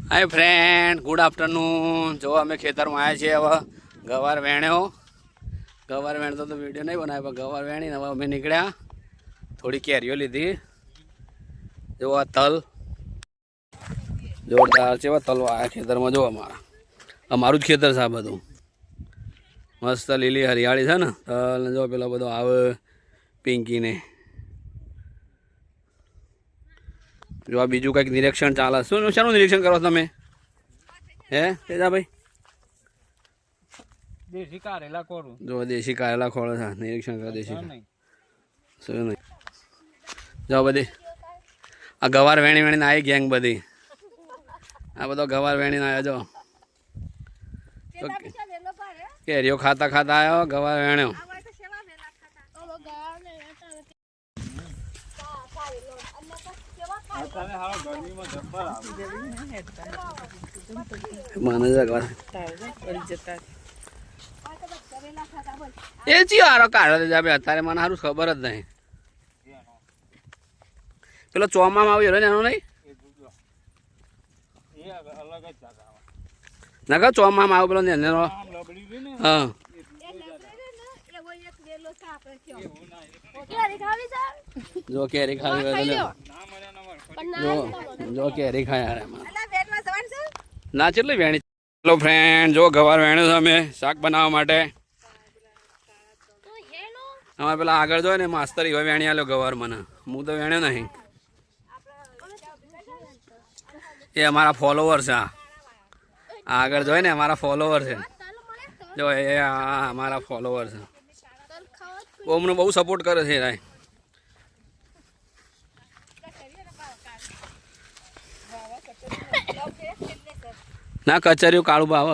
હાય friend, good afternoon. જો અમે ખેતરમાં આવ્યા છીએ. હવે ગવાર વેણ્યો. ગવાર વેણતો તો વિડીયો નહીં બનાવ્યો, પણ ગવાર વેણીને હવે અમે નીકળ્યા. થોડી કેરીઓ લીધી. જો આ તલ જોરદાર છે. તલ આ ખેતરમાં જો અમારું જ ખેતર છે આ બધું. મસ્ત લીલી હરિયાળી છે ને. તલ જો પેલો બધો આવે પિંકીને. જો આ બીજું કંઈક નિરીક્ષણ ચાલે. શાનું નિરીક્ષણ કરો તમે? હે તેજાભાઈ? દેશી કારેલા ખોરું. જો દેશી કારેલા ખોળો છે. નિરીક્ષણ કરો દેશી. શું નહીં જો બધી આ ગવાર વેણી વેણીને આવી ગેંગ બધી. આ બધો ગવાર વેણીને આવ્યો. જો કેરીઓ ખાતા ખાતા આવ્યો. ગવાર વેણ્યો. એ ચિયો હારો કાઢો અત્યારે મને સારું ખબર જ નહીં. પેલો ચોમામાં આવ્યો ને એનો નહીં ના ચોમામાં આવ્યો પેલો ને હા જો કેરી ખાવી જો કેરી ખાય ના કેટલી વેણી. હેલો ફ્રેન્ડ, જો ગવાર વેણ્યો છે અમે શાક બનાવવા માટે. અમારે પેલા આગળ જોઈએ ને માસ્તર એવા વેણી આલ્યો ગવાર મને. હું તો વેણ્યો નહીં. એ અમારા ફોલોવર છે. આ આગળ જોઈએ ને અમારા ફોલોવર છે. જો એ અમારા ફોલોવર છે. અમને બહુ સપોર્ટ કરે છે રાય. ના કચરિયું કાળું ભાવ.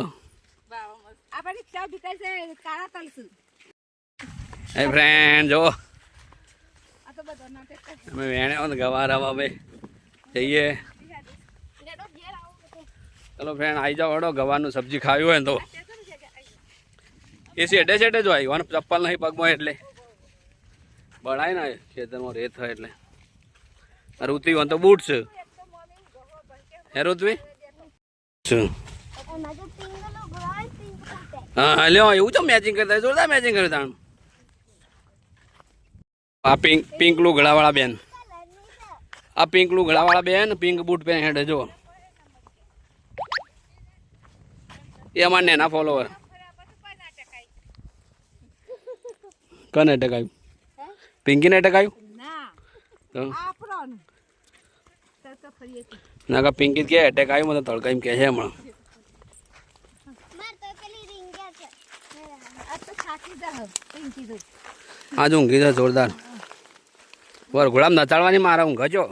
એ ફ્રેન્ડ જો અમે વેણ્યા ને ગવાર હવા ભાઈ જઈએ. ચલો ફ્રેન્ડ આવી જાઓ. હડો ગવારનું સબ્જી ખાવી હોય ને તો એ શેડે શેડે જો આવી. ચપ્પલ નહીં પગમાં એટલે બળાય ને ખેતરમાં રેત હોય એટલે. ઋત્વી હોય તો બૂટ છે. હે ઋત્વી હા લ્યો એવું તો મેચિંગ કરતા જોરદાર મેચિંગ કર્યું તાણ. આ પિંક લુગડાવાળા બેન. આ પિંક લુગડાવાળા બેન પિંક બૂટ પહેરી હેડે જો. એ અમારે નેના ફોલોવર. કને ટકાયું? પિંકીને ટકાયું? ના કા પિંકી કે એટેક આવ્યું મને તડકા એમ કે છે હમણાં. આજ ઊંઘી છે જોરદાર. વરઘોડામ નચાડવાની મારા ઊંઘ જો.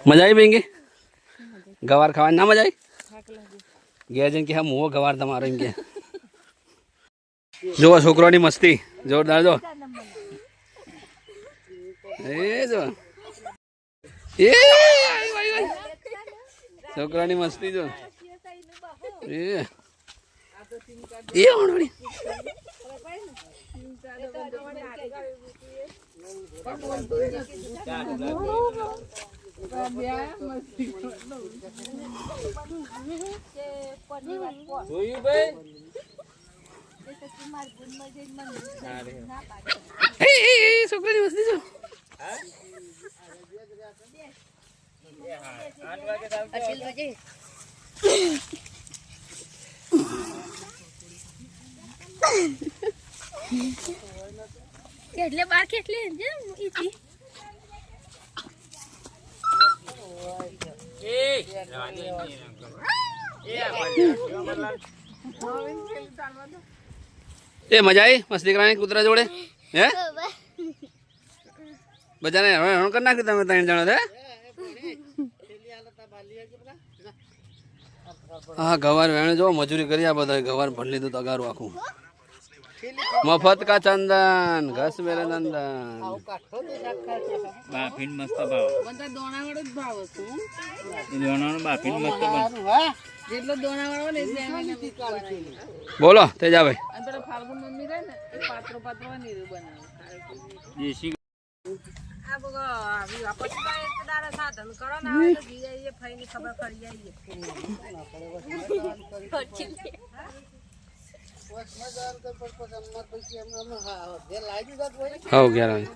મજા આવી પિંકી? ગવાર ખાવાની ના મજા આવી? ઘેર જઈને કે હા મોવો ગવાર તમારો એમ કે. જો છોકરાની મસ્તી જોરદાર જો. એ જો એ છોકરાની મસ્તી જો. એ ઓણડી છોકરાની મસ્તી જો. કેટલે બાર કેટલે એ મજા આવી મસ્તી કરવાની કૂતરા જોડે? હે બધાને હરણ કરી નાખ્યું તમે 3 જણા? હે હા ગવાર વેણે જો મજૂરી કરી. આ બધા ગવાર ભરી લીધું તગારું આખું. મફત કા ચંદન ઘસ મેરે નંદન. બાફીન મસ્ત ભાવ. બધા દોણાવાળો જ ભાવ હતો. દોણાનો બાફીન મસ્ત ભાવ. જેટલો દોણાવાળો ને એટલે બોલો તેજાભાઈ. અને પેલા ફાલ્ગુન મમ્મી રહે ને એ પાત્રો પાત્રો નીરું બનાવે. દેશી હવ ઘેર આવે.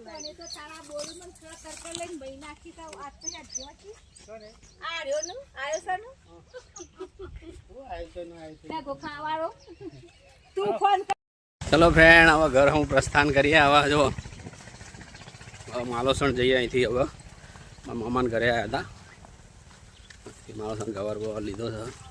ચલો ફ્રેન્ડ હવે ઘર હું પ્રસ્થાન કરીએ. હવે જો માલોસણ જઈએ અહીંથી. હવે મામાના ઘરે આવ્યા હતા. માલોસણ ગવાર બવાર લીધો છે.